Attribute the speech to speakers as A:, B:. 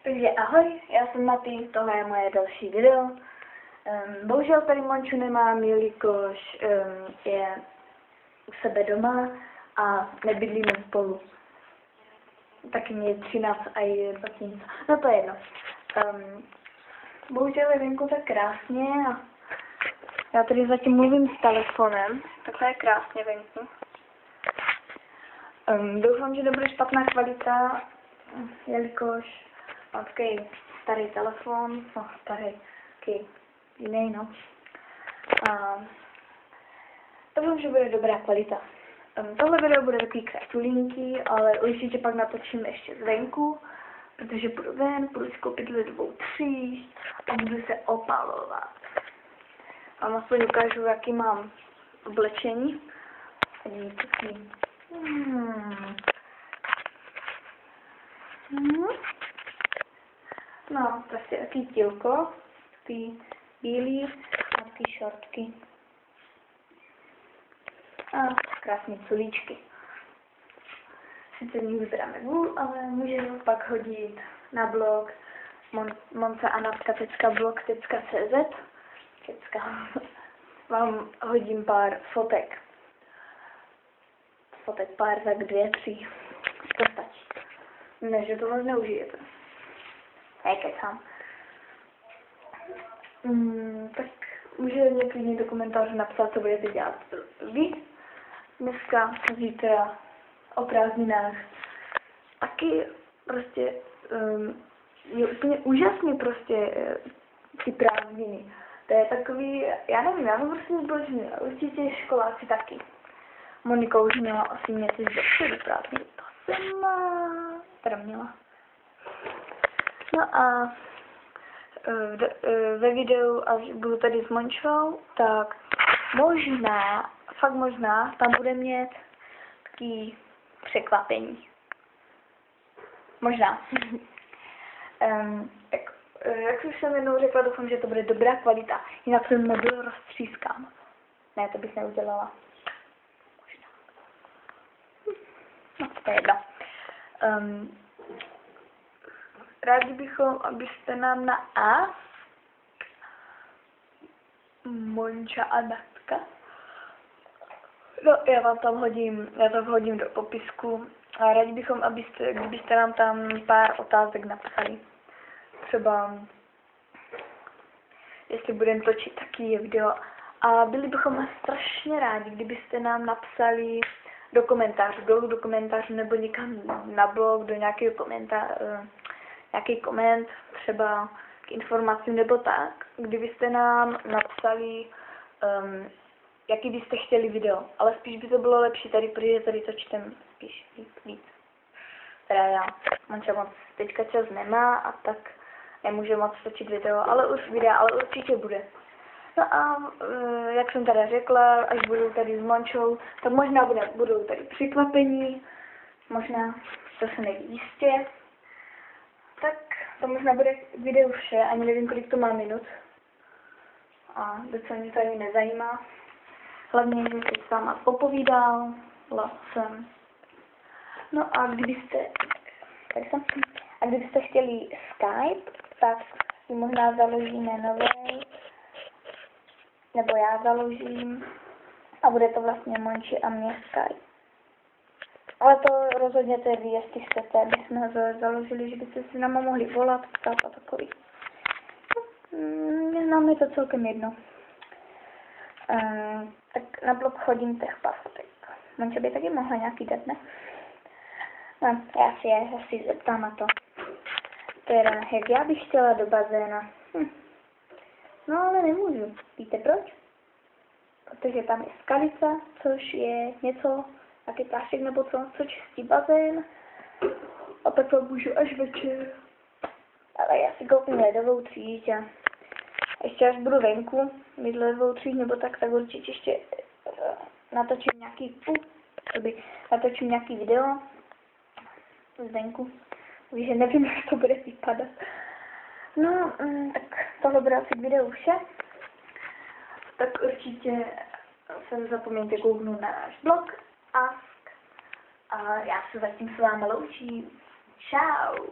A: Takže ahoj, já jsem Matý, tohle je moje další video. Bohužel tady Monču nemám, jelikož je u sebe doma a nebydlíme spolu. Taky mě je 13 a je 20 něco. No to je jedno. Bohužel je venku tak krásně a já tady zatím mluvím s telefonem, takhle je krásně venku. Doufám, že nebude špatná kvalita, jelikož mám takový starý telefon, no starý, takový jiný, no. A doufám, že bude dobrá kvalita. Tohle video bude takový kratulinký, ale určitě pak natočím ještě zvenku, protože půjdu ven, půjdu si koupit ledovou tříšť a budu se opalovat. A aspoň ukážu, jaký mám oblečení. No, prostě taký tílko, ty bílý a ty šortky. A krásné culíčky. Sice v nich vypadám nevůl, ale můžu pak hodit na blog moncaanatka.blog.cz. Vám hodím pár fotek. Pár, tak 2, 3. To stačí. Ne, že to moc neužijete. Kecám. Tak můžete mě klidně do komentářů napsat, co budete dělat vy. Dneska, zítra, o prázdninách. Taky prostě je úplně úžasný prostě ty prázdniny. To je takový, já nevím, já jsem prostě zbožný, určitě školáci taky. Monika už měla asi měsíc dopředu prázdniny, to jsem teda měla. No a ve videu, až budu tady s Mončou, tak možná, fakt možná, tam bude mít taký překvapení. Možná. Jak už jsem jednou řekla, doufám, že to bude dobrá kvalita. Jinak jsem nebyl roztřískám. Ne, to bych neudělala. Možná. No, to je jedno. Rádi bychom, abyste nám na A Monča a Natka. No, já vám tam hodím do popisku. A rádi bychom, kdybyste nám tam pár otázek napsali. Třeba, jestli budeme točit taky video. A byli bychom strašně rádi, kdybyste nám napsali do komentářů, dolů do komentářů, nebo někam na blog, do nějakého nějaký koment, třeba k informacím nebo tak, kdybyste nám napsali, jaký byste chtěli video. Ale spíš by to bylo lepší tady, protože tady točím spíš víc. Teda já, Monča moc teďka čas nemá a tak nemůže moc točit video, ale určitě bude. No a jak jsem teda řekla, až budu tady s Mončou, tak možná budou tady překvapení, možná, to se neví jistě. Tak to možná bude video vše, ani nevím, kolik to má minut. A docela mě to ani nezajímá. Hlavně, že se s váma popovídal, jsem. No a kdybyste chtěli Skype, tak si možná založíme nový, nebo já založím a bude to vlastně Monči a mě Skype. Ale to rozhodněte vy, jestli chcete, aby jsme ho založili, že byste si nám mohli volat, ptát a takový. Nám je to celkem jedno. Tak na blog chodím těch pár fotek. Monča by taky mohla nějaký dát, ne? No, já si zeptám na to. Teda, jak já bych chtěla do bazéna. No, ale nemůžu. Víte proč? Protože tam je skalica, což je něco, taky pláštěk nebo co čistí bazén. A pak to můžu až večer. Ale já si koupím ledovou tříšť a ještě až budu venku mít ledovou tříšť nebo tak určitě ještě natočím nějaký video zvenku. Víš, že nevím, jak to bude vypadat. No, tak tohle bude asi k videu vše. Tak určitě se nezapomeňte kouknout na náš blog a já se zatím s vámi loučím. Čau!